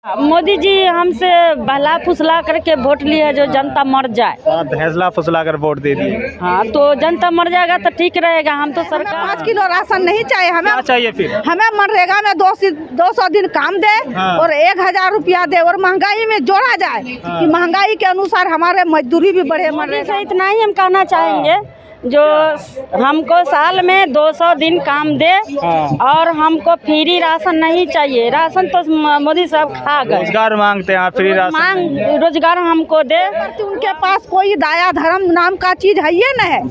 मोदी जी हमसे बहला फुसला करके वोट लिए जो जनता मर जाए। भैसला फुसला कर वोट दे दिए। हाँ तो जनता मर जाएगा तो ठीक रहेगा। हम तो सरकार 5 किलो राशन नहीं चाहिए हमें। क्या चाहिए फिर? हमें मनरेगा में 200 दिन काम दे। हाँ। और 1000 रुपया दे और महंगाई में जोड़ा जाए। हाँ। कि महंगाई के अनुसार हमारे मजदूरी भी बढ़े। मोदी से इतना ही हम कहना चाहेंगे जो हमको साल में 200 दिन काम दे। हाँ। और हमको फ्री राशन नहीं चाहिए। राशन तो मोदी साहब खा गए। रोजगार मांगते हैं आप, फ्री राशन रोजगार हमको दे। उनके पास कोई दया धर्म नाम का चीज है ये न है।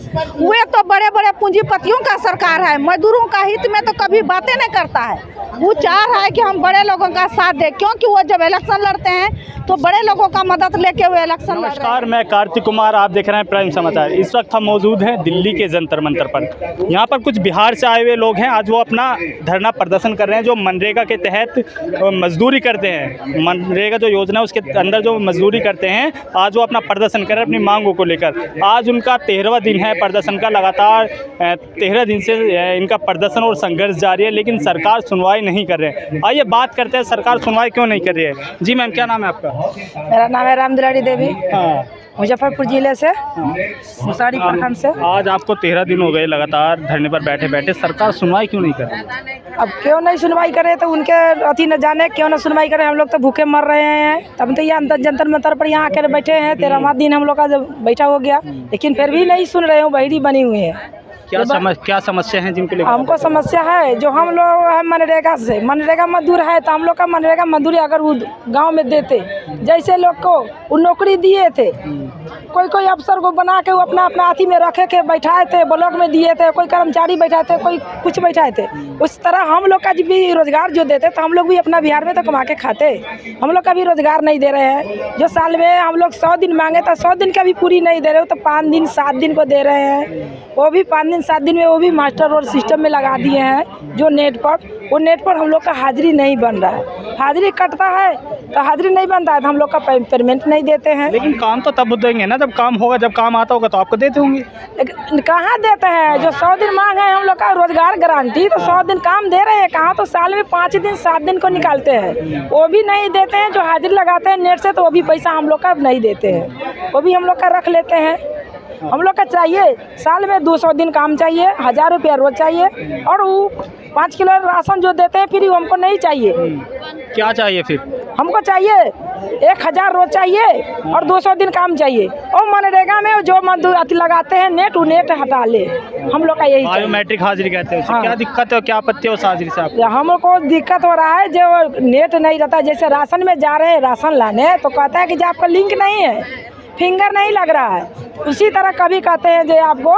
वे तो बड़े बड़े पूंजीपतियों का सरकार है। मजदूरों का हित में तो कभी बातें नहीं करता है। वो चाह रहा है कि हम बड़े लोगों का साथ दें, क्योंकि वो जब इलेक्शन लड़ते हैं तो बड़े लोगों का मदद लेके वो इलेक्शन लड़ रहे हैं। नमस्कार, मैं कार्तिक कुमार, आप देख रहे हैं प्राइम समाचार। इस वक्त हम मौजूद हैं दिल्ली के जंतर मंतर पर। यहाँ पर कुछ बिहार से आए हुए लोग हैं। आज वो अपना धरना प्रदर्शन कर रहे हैं। जो मनरेगा के तहत मजदूरी करते हैं, मनरेगा जो योजना है उसके अंदर जो मजदूरी करते हैं, आज वो अपना प्रदर्शन कर रहे हैं अपनी मांगों को लेकर। आज उनका 13वां दिन है प्रदर्शन का। लगातार 13 दिन से इनका प्रदर्शन और संघर्ष जारी है, लेकिन सरकार सुनवाई नहीं कर रहे हैं। आइए बात करते हैं सरकार सुनवाई क्यों नहीं कर रही है। जी मैम, क्या नाम है आपका? मेरा नाम है रामदुलारी देवी, हाँ। मुजफ्फरपुर जिले से, मुसारी प्रखंड से। आज आपको 13 दिन हो गए लगातार धरने पर बैठे बैठे, सरकार सुनवाई क्यों नहीं कर रही? अब क्यों नहीं सुनवाई करे तो उनके अति न जाने क्यों न सुनवाई करे। हम लोग तो भूखे मर रहे हैं। तब तो ये जंतर मंतर पर यहाँ आकर बैठे हैं। 13वां दिन हम लोग का जब बैठा हो गया, लेकिन फिर भी नहीं सुन रहे हो। बहिरी बनी हुई है। क्या समस्या है जिनको लेकर? हमको समस्या है जो हम लोग है मनरेगा से, मनरेगा मजदूर है तो हम लोग का मनरेगा मजदूरी अगर वो गांव में देते, जैसे लोग को वो नौकरी दिए थे, कोई अफसर को बना के वो अपना अथी में रखे के बैठाए थे, ब्लॉक में दिए थे, कोई कर्मचारी बैठाए थे, कोई कुछ बैठाए थे। उस तरह हम लोग का भी रोजगार जो देते तो हम लोग भी अपना बिहार में तो कमा के खाते। हम लोग का भी रोजगार नहीं दे रहे हैं। जो साल में हम लोग 100 दिन मांगे तो 100 दिन का भी पूरी नहीं दे रहे हो, तो 5 दिन 7 दिन को दे रहे हैं। वो भी 5 दिन 7 दिन में वो भी मास्टर और सिस्टम में लगा दिए हैं। जो नेट पर, वो नेट पर हम लोग का हाजिरी नहीं बन रहा है। हाजिरी कटता है तो हाजिरी नहीं बनता है तो हम लोग का पेमेंट नहीं देते हैं। लेकिन काम तो तब देंगे ना जब काम होगा, जब काम आता होगा तो आपको देते होंगे। लेकिन कहाँ देते हैं? जो 100 दिन मांग है हम लोग का रोजगार गारंटी, तो 100 दिन काम दे रहे हैं कहाँ? तो साल में 5 दिन 7 दिन को निकालते हैं, वो भी नहीं देते हैं। जो हाजिरी लगाते हैं नेट से तो वो भी पैसा हम लोग का नहीं देते हैं, वो भी हम लोग का रख लेते हैं। हम लोग का चाहिए साल में 200 दिन काम चाहिए, 1000 रुपया रोज चाहिए। और वो 5 किलो राशन जो देते हैं फिर हमको नहीं चाहिए। क्या चाहिए फिर? हमको चाहिए 1000 रोज चाहिए और 200 दिन काम चाहिए। और मनरेगा में जो मजदूर अति लगाते हैं नेट, वो नेट हटा ले। हम लोग का यही बायोमेट्रिक हाजिरी कहते हैं। हाँ। क्या दिक्कत है, क्या आपत्ति है उस हाजिरी से आपको? हमको दिक्कत हो रहा है जो नेट नहीं रहता। जैसे राशन में जा रहे हैं राशन लाने तो कहता है कि जो आपका लिंक नहीं है, फिंगर नहीं लग रहा है। उसी तरह कभी कहते हैं जो आपको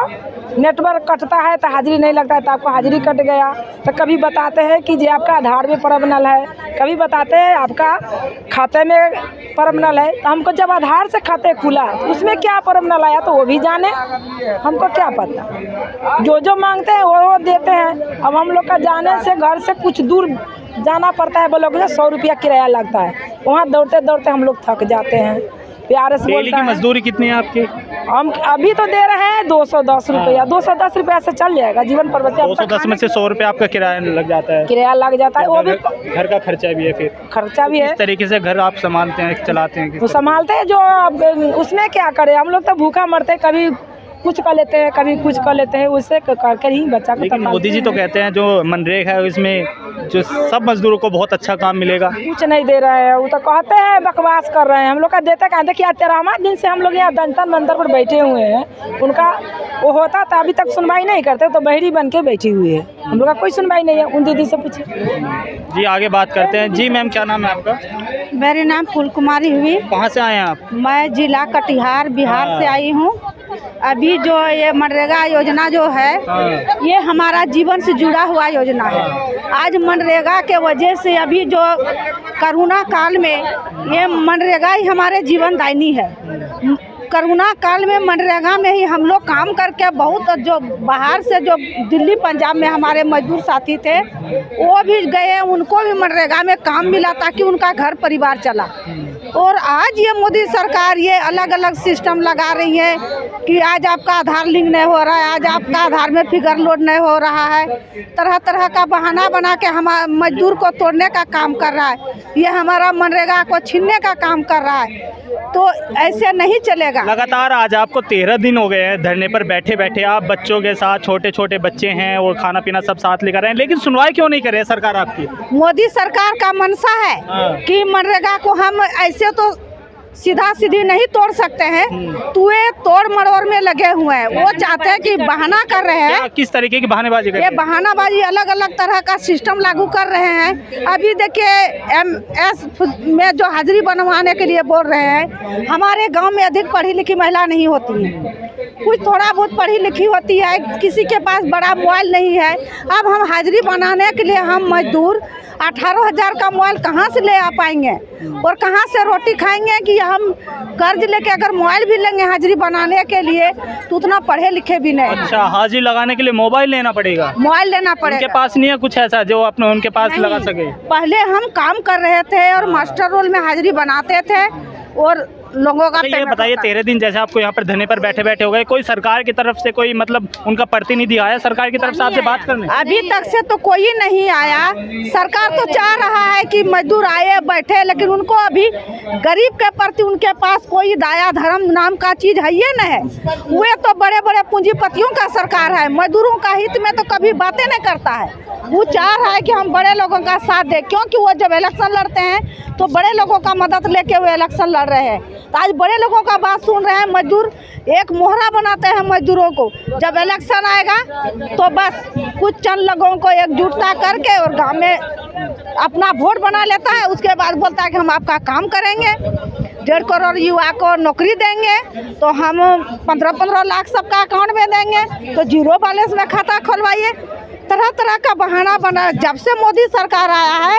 नेटवर्क कटता है तो हाजिरी नहीं लगता है, तो आपको हाजिरी कट गया। तो कभी बताते हैं कि जो आपका आधार में प्रॉब्लम है, कभी बताते हैं आपका खाते में प्रॉब्लम है। तो हमको जब आधार से खाते खुला उसमें क्या प्रॉब्लम आया तो वो भी जाने, हमको क्या पता। जो मांगते हैं वो देते हैं। अब हम लोग का जाने से घर से कुछ दूर जाना पड़ता है, ब्लॉक में 100 रुपया किराया लगता है। वहाँ दौड़ते दौड़ते हम लोग थक जाते हैं। प्यार से डेली की मजदूरी कितनी है आपकी? हम अभी तो दे रहे हैं 210 रुपया। 210 रुपया से चल जाएगा जीवन पर। 210 में से 100 रुपया आपका किराया लग जाता है। किराया लग जाता है, वो भी घर का खर्चा भी है। फिर खर्चा भी है। इस तरीके से घर आप संभालते हैं, चलाते हैं? वो संभालते हैं। जो उसमें क्या करे, हम लोग तो भूखा मरते, कभी कुछ कर लेते हैं कभी कुछ कर लेते हैं, उससे करके ही बच्चा को। लेकिन मोदी जी तो कहते हैं जो मनरेगा है इसमें जो सब मजदूरों को बहुत अच्छा काम मिलेगा। कुछ नहीं दे रहे हैं, वो तो कहते हैं बकवास कर रहे हैं। हम लोग का देते कहते कि 13वां दिन से हम लोग यहाँ जंतर मंतर पर बैठे हुए हैं। उनका वो होता था, अभी तक सुनवाई नहीं करते, तो बहरी बन के बैठी हुई है। हम लोग का कोई सुनवाई नहीं है। उन दीदी से पूछे। जी आगे बात करते हैं। जी मैम, क्या नाम है आपका? मेरे नाम फूल कुमारी हुई। कहाँ से आए हैं आप? मैं जिला कटिहार बिहार से आई हूँ। अभी जो ये मनरेगा योजना जो है, ये हमारा जीवन से जुड़ा हुआ योजना है। आज मनरेगा के वजह से अभी जो कोरोना काल में ये मनरेगा ही हमारे जीवन दायनी है। कोरोना काल में मनरेगा में ही हम लोग काम करके बहुत, जो बाहर से जो दिल्ली पंजाब में हमारे मजदूर साथी थे वो भी गए, उनको भी मनरेगा में काम मिला ताकि उनका घर परिवार चला। और आज ये मोदी सरकार ये अलग अलग सिस्टम लगा रही है कि आज आपका आधार लिंक नहीं हो रहा है, आज आपका आधार में फिगर लोड नहीं हो रहा है। तरह तरह का बहाना बना के हम मजदूर को तोड़ने का काम कर रहा है। ये हमारा मनरेगा को छीनने का काम कर रहा है। तो ऐसे नहीं चलेगा। लगातार आज आपको 13 दिन हो गए हैं धरने पर बैठे बैठे, आप बच्चों के साथ, छोटे छोटे बच्चे हैं और खाना पीना सब साथ लेकर रहे हैं, लेकिन सुनवाई क्यों नहीं कर रही है सरकार आपकी? मोदी सरकार का मंशा है कि मनरेगा को हम ऐसे तो सीधा सीधी नहीं तोड़ सकते हैं, तो ये तोड़ मरोड़ में लगे हुए हैं। वो चाहते हैं कि बहाना कर रहे हैं। किस तरीके की बहानेबाजी कर रहे ये हैं? बहानाबाजी अलग अलग तरह का सिस्टम लागू कर रहे हैं। अभी देखिए MS में जो हाजिरी बनवाने के लिए बोल रहे हैं, हमारे गांव में अधिक पढ़ी लिखी महिला नहीं होती है, कुछ थोड़ा बहुत पढ़ी लिखी होती है, किसी के पास बड़ा मोबाइल नहीं है। अब हम हाजिरी बनाने के लिए हम मजदूर 18,000 का मोबाइल कहाँ से ले आ पाएंगे और कहाँ से रोटी खाएंगे कि हम कर्ज लेके अगर मोबाइल भी लेंगे हाजिरी बनाने के लिए तो उतना पढ़े लिखे भी नहीं। अच्छा, हाजिरी लगाने के लिए मोबाइल लेना पड़ेगा? मोबाइल लेना पड़ेगा। उनके पास नहीं है कुछ ऐसा जो अपने उनके पास लगा सके? पहले हम काम कर रहे थे और मास्टर रोल में हाजिरी बनाते थे और लोगों का ये बताइए 13 दिन जैसे आपको यहाँ पर धरने पर बैठे बैठे हो गए, कोई सरकार की तरफ से कोई मतलब उनका प्रतिनिधि आया सरकार की तरफ से आपसे बात करने? अभी तक से तो कोई नहीं आया। सरकार तो चाह रहा है कि मजदूर आए बैठे, लेकिन उनको अभी गरीब के प्रति उनके पास कोई दया धर्म नाम का चीज है ये नहीं है। वे तो बड़े बड़े पूंजीपतियों का सरकार है, मजदूरों का हित में तो कभी बातें नहीं करता है। वो चाह रहा है कि हम बड़े लोगों का साथ दें, क्योंकि वो जब इलेक्शन लड़ते हैं तो बड़े लोगों का मदद लेके वो इलेक्शन लड़ रहे हैं। तो आज बड़े लोगों का बात सुन रहे हैं। मजदूर एक मोहरा बनाते हैं मजदूरों को, जब इलेक्शन आएगा तो बस कुछ चंद लोगों को एकजुटता करके और गांव में अपना वोट बना लेता है। उसके बाद बोलता है कि हम आपका काम करेंगे, 1.5 करोड़ युवा को नौकरी देंगे, तो हम 15-15 लाख सबका अकाउंट में देंगे, तो जीरो बैलेंस में खाता खुलवाइए। तरह तरह का बहाना बना। जब से मोदी सरकार आया है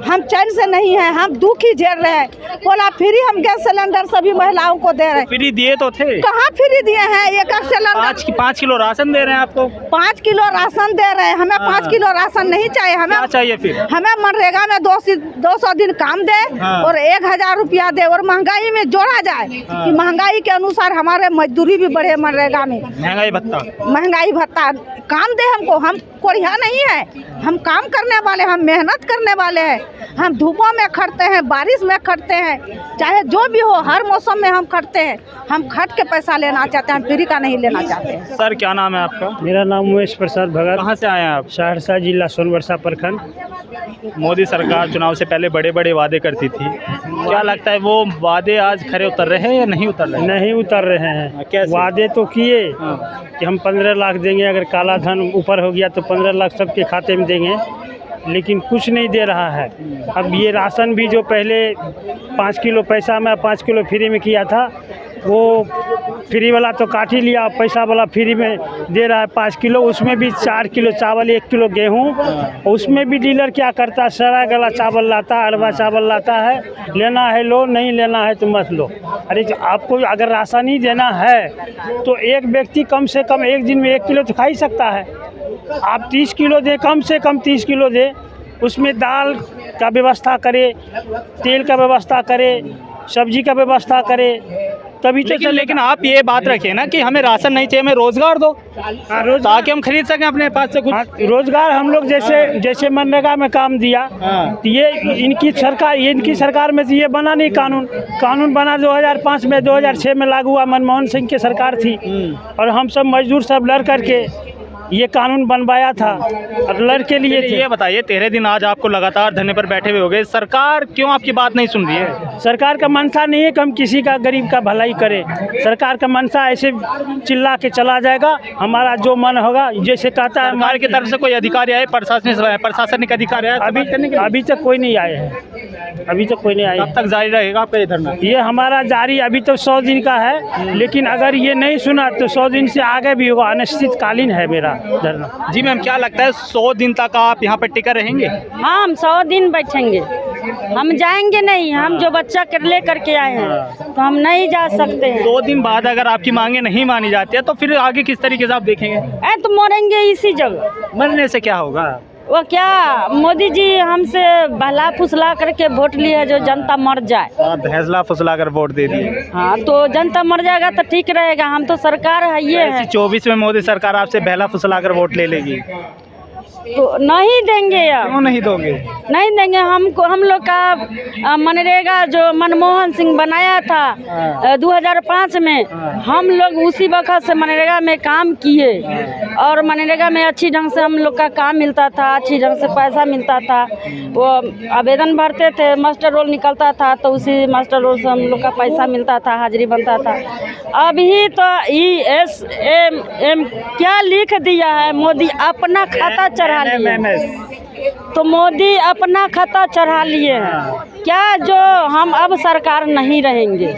हम चैन से नहीं हैं, हम दुख ही झेल रहे हैं। बोला फ्री हम गैस सिलेंडर सभी महिलाओं को दे रहे हैं। फ्री दिए तो थे? कहाँ फ्री दिए हैं? एक सिलेंडर 5 किलो राशन दे रहे हैं आपको? 5 किलो राशन दे रहे हैं। हमें 5 किलो राशन नहीं चाहिए। हमें क्या चाहिए फिर? हमें मनरेगा में 200 दिन काम दे और 1,000 रुपया दे और महंगाई में जोड़ा जाए कि महंगाई के अनुसार हमारे मजदूरी भी बढ़े। मनरेगा में महंगाई भत्ता काम दे हमको। हम कोढ़िया नहीं है, हम काम करने वाले, हम मेहनत करने वाले हैं। हम धूपों में खटते हैं, बारिश में खटते हैं, चाहे जो भी हो, हर मौसम में हम खटते हैं। हम खट के पैसा लेना चाहते हैं, हम फ्री का नहीं लेना चाहते हैं। सर क्या नाम है आपका? मेरा नाम उमेश प्रसाद भगत। कहाँ से आए हैं आप? सहरसा जिला सोनबरसा प्रखंड। मोदी सरकार चुनाव से पहले बड़े बड़े वादे करती थी, क्या लगता है वो वादे आज खरे उतर रहे हैं या नहीं उतर रहे? नहीं उतर रहे हैं। कैसे? वादे तो किए कि हम 15 लाख देंगे, अगर काला धन ऊपर हो गया तो 15 लाख सबके खाते में देंगे, लेकिन कुछ नहीं दे रहा है। अब ये राशन भी जो पहले 5 किलो पैसा में 5 किलो फ्री में किया था, वो फ्री वाला तो काट ही लिया, पैसा वाला फ्री में दे रहा है 5 किलो। उसमें भी 4 किलो चावल, 1 किलो गेहूँ। उसमें भी डीलर क्या करता है, सड़ा गला चावल लाता है, अड़वा चावल लाता है। लेना है लो, नहीं लेना है तो मत लो। अरे आपको अगर राशन ही देना है तो एक व्यक्ति कम से कम एक दिन में 1 किलो तो खा ही सकता है। आप 30 किलो दे, कम से कम 30 किलो दे, उसमें दाल का व्यवस्था करे, तेल का व्यवस्था करे, सब्जी का व्यवस्था करे, तभी तो। लेकिन आप ये बात रखें ना कि हमें राशन नहीं चाहिए, हमें रोजगार दो ताकि हम खरीद सकें अपने पास से कुछ। रोजगार हम लोग जैसे मनरेगा में काम दिया, तो ये इनकी सरकार में तो ये बना नहीं। कानून बना 2005 में, 2006 में लागू हुआ, मनमोहन सिंह की सरकार थी, और हम सब मजदूर सब लड़ करके ये कानून बनवाया था और लड़ के लिए थे। ये बताइए 13 दिन आज आपको लगातार धरने पर बैठे हुए हो गए, सरकार क्यों आपकी बात नहीं सुन रही है? सरकार का मंशा नहीं है कि हम किसी का गरीब का भलाई करें। सरकार का मंशा ऐसे चिल्ला के चला जाएगा, हमारा जो मन होगा जैसे कहता है। सरकार की तरफ से कोई अधिकारी आए, प्रशासनिक अधिकारी आए? अभी तक कोई नहीं आए हैं, अभी तक कोई नहीं आए। कब तक जारी रहेगा आपका ये धरना? ये हमारा जारी अभी तो 100 दिन का है, लेकिन अगर ये नहीं सुना तो 100 दिन से आगे भी होगा। अनिश्चितकालीन है मेरा धरना। जी मैम, क्या लगता है 100 दिन तक आप यहाँ पर टिके रहेंगे? हाँ, हम 100 दिन बैठेंगे, हम जाएंगे नहीं। हम जो बच्चा ले करके आए हैं तो हम नहीं जा सकते हैं। 100 दिन बाद अगर आपकी मांगे नहीं मानी जाती है तो फिर आगे किस तरीके से आप देखेंगे? तो मरेंगे इसी जगह। मरने से क्या होगा? वो क्या मोदी जी हमसे बहला फुसला करके वोट लिए है जो जनता मर जाए। आप फैसला फुसला कर वोट दे दिए। हाँ तो जनता मर जाएगा तो ठीक रहेगा। हम तो सरकार है ये है 24 में मोदी सरकार आपसे बहला फुसला कर वोट ले लेगी, तो नहीं देंगे। अब क्यों नहीं दोगे? नहीं देंगे। हमको हम लोग का मनरेगा जो मनमोहन सिंह बनाया था 2005 में, हम लोग उसी वक्त से मनरेगा में काम किए और मनरेगा में अच्छी ढंग से हम लोग का काम मिलता था, अच्छी ढंग से पैसा मिलता था। वो आवेदन भरते थे, मास्टर रोल निकलता था तो उसी मास्टर रोल से हम लोग का पैसा मिलता था, हाजिरी बनता था। अभी तो ESM क्या लिख दिया है, मोदी अपना खाता चढ़ा लिए। तो मोदी अपना खाता चढ़ा लिए हैं क्या, जो हम अब सरकार नहीं रहेंगे।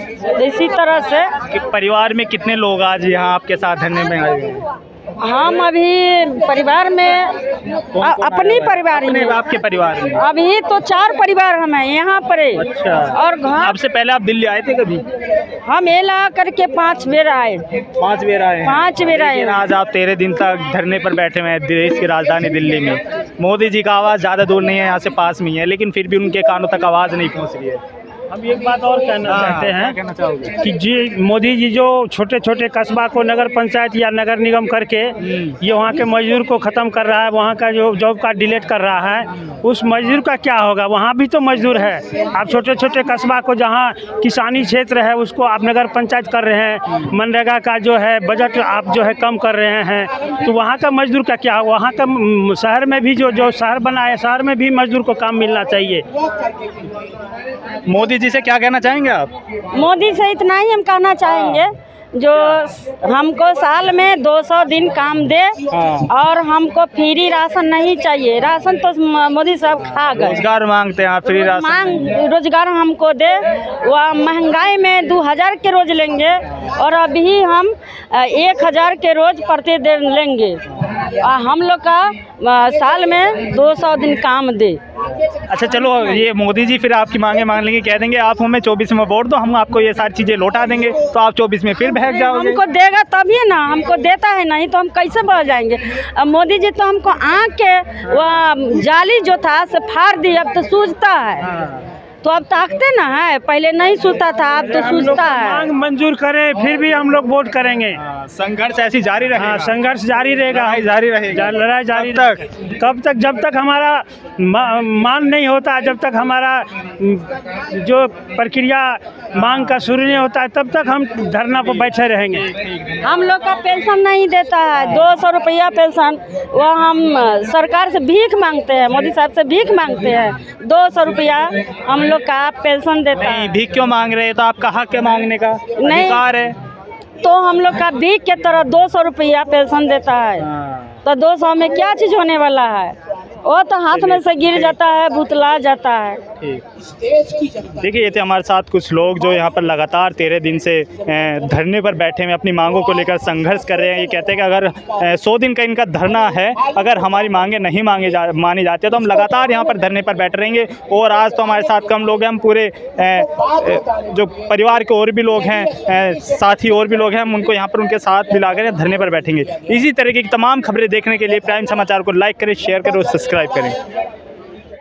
इसी तरह से कि परिवार में कितने लोग आज यहाँ आपके साथ धरने में आए हुए हैं? हम अभी परिवार में अपनी परिवार में, आपके परिवार में अभी तो 4 परिवार हम हैं यहाँ पर। अच्छा। और घर आपसे पहले आप दिल्ली आए थे कभी? हम एला करके 5 बेर आए। 5 बेर आए? 5 बेर आए। लेकिन आज आप 13 दिन तक धरने पर बैठे हुए हैं देश की राजधानी दिल्ली में। मोदी जी का आवाज़ ज़्यादा दूर नहीं है, यहाँ से पास में ही है, लेकिन फिर भी उनके कानों तक आवाज़ नहीं पहुँच रही है। हम एक बात और कहना चाहते हैं कहना चाहोगे कि जी मोदी जी जो छोटे छोटे कस्बा को नगर पंचायत या नगर निगम करके ये वहाँ के मजदूर को ख़त्म कर रहा है, वहाँ का जो जॉब कार्ड डिलीट कर रहा है, उस मजदूर का क्या होगा? वहाँ भी तो मजदूर है। आप छोटे छोटे कस्बा को जहाँ किसानी क्षेत्र है उसको आप नगर पंचायत कर रहे हैं, मनरेगा का जो है बजट आप जो है कम कर रहे हैं, तो वहाँ का मजदूर का क्या? वहाँ का शहर में भी जो शहर बना है, शहर में भी मजदूर को काम मिलना चाहिए। मोदी जी से क्या कहना चाहेंगे आप? मोदी से इतना ही हम कहना चाहेंगे जो हमको साल में 200 दिन काम दे और हमको फ्री राशन नहीं चाहिए। राशन तो मोदी साहब खा गए। रोजगार मांगते हैं आप, फ्री राशन रोजगार हमको दे। वह महंगाई में 2000 के रोज लेंगे और अभी हम 1000 के रोज प्रतिदिन लेंगे। हम लोग का साल में 200 दिन काम दे। अच्छा चलो, ये मोदी जी फिर आपकी मांगे मान लेंगे, कह देंगे आप हमें 24 में वोट दो, हम आपको ये सारी चीज़ें लौटा देंगे, तो आप 24 में फिर बहक जाओगे। हमको देगा तभी ना, हमको देता है नहीं तो हम कैसे बढ़ जाएंगे। अब मोदी जी तो हमको आँख के वह जाली जो था से फाड़ दी, अब तो सूझता है। तो अब ताकते ना है, पहले नहीं सूझता था, अब तो सूझता है। मांग मंजूर करें फिर भी हम लोग वोट करेंगे। संघर्ष ऐसी जारी रहेगा। हाँ, संघर्ष जारी रहेगा, जारी रहेगा, लड़ाई जारी तक। कब तक? जब तक हमारा मांग नहीं होता, जब तक हमारा जो प्रक्रिया मांग का शुरू नहीं होता है, तब तक हम धरना पर बैठे रहेंगे। हम लोग का पेंशन नहीं देता है, 200 रुपया पेंशन। वह हम सरकार से भीख मांगते हैं, मोदी साहब से भीख मांगते हैं। 200 रुपया हम लोग का पेंशन देता है। भीख क्यों मांग रहे हैं? तो आपका हक है मांगने का, अधिकार है। तो हम लोग का भीख के तरह 200 रुपया पेंशन देता है, तो 200 में क्या चीज़ होने वाला है? वो तो हाथ में से गिर जाता है, भुतला जाता है। देखिए, ये थे हमारे साथ कुछ लोग जो यहाँ पर लगातार 13 दिन से धरने पर बैठे हुए अपनी मांगों को लेकर संघर्ष कर रहे हैं। ये कहते हैं कि अगर 100 दिन का इनका धरना है, अगर हमारी मांगे नहीं मानी जाती है तो हम लगातार यहाँ पर धरने पर बैठे रहेंगे। और आज तो हमारे साथ कम लोग हैं, हम पूरे जो परिवार के और भी लोग हैं, साथी और भी लोग हैं, हम उनको यहाँ पर उनके साथ मिलाकर धरने पर बैठेंगे। इसी तरह की तमाम खबरें देखने के लिए प्राइम समाचार को लाइक करें, शेयर करें और सब्सक्राइब करें।